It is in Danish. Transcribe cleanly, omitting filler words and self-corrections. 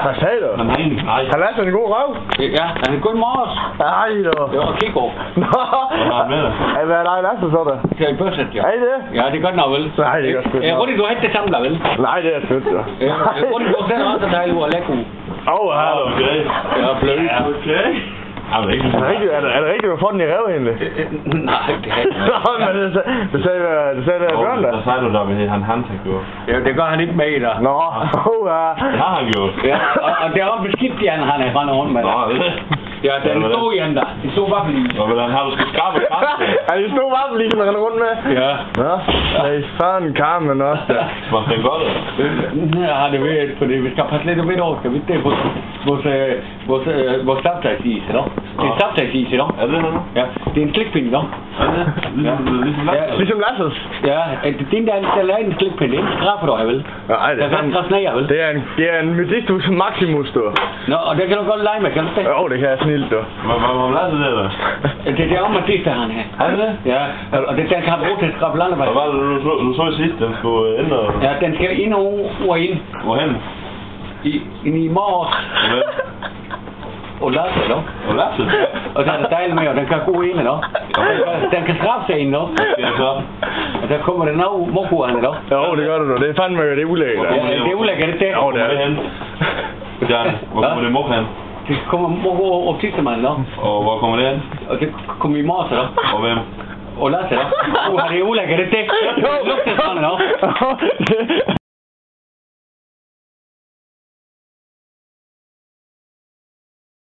Hvad sagde du? Nej. Han lader en god røv. Ja, han er god morges. Ej, du. Det var Kiko. Nå. Hvad er dig, Lasse, så der? Det er i børset, ja. Er I det? Ja, det er godt nok, vel? Nej, det er godt sgu. Rudi, du har ikke det samme, der, vel? Nej, det er fedt, ja. Rudi, du har selv også dejligt ud af lækko. Hallo. Okay. Ja, blød. Okay. Er det rigtigt, du får den i rev egentlig? Nej, det er ikke. Nå, men det sagde Bjørn da. Der sagde du der med han har gjort. Ja, det gør han ikke med i der. Nå, Det har han gjort. Ja, og det er også beskidt, han render rundt med. Nå, det. Ja, den stod igen der. De stod bare lige. Og hvordan har du skal skrabe kaffe? Er det stod bare lige, man render rundt med? Ja. Nå, nej, fanden Carmen også der. Smager den godt? Ja, det ved jeg ikke, fordi vi skal passe lidt ved over, skal vi ikke det? Vores saptagsis, ikke? Det er en saptagsis, ikke? Er det noget? Ja, det er en slikpind, ikke? Er det? Ligesom Lasse? Ligesom Lasses. Ja, det er der lader en slikpind, det er ikke skraber du, vel? Nej, det er sådan. Det er en Medictus Maximus, du. Nå, og det kan du godt lege med, kan du det? Jo, det kan jeg snilt, du. Hvor Lasse det der? Det er om at det, han har. Er det det? Ja, og det den kan bruge til at skrabe landevej. Hvad var det, du så i sidst, den skulle ændre? Ja, den skal ind og ind. Hvorhen? Ind i morges. Og Lasse, ikke? Og Lasse? Og så er der dejligt med, og den kan gå ind, ikke? Den kan skrabe sig ind, ikke? Ja, så. Og der kommer den af morkuren, ikke? Jo, det gør du. Det er fandme det er ulækkert. Ja, det er ulækkert, det er. Jo, det er det. Hvor kommer det mok hen? Det kommer morkuren op tidsmanden, ikke? Og hvor kommer det hen? Og det kommer i morges, ikke? Og hvem? Og Lasse, ikke? Det er ulækkert, det er. Lugter sådan, ikke?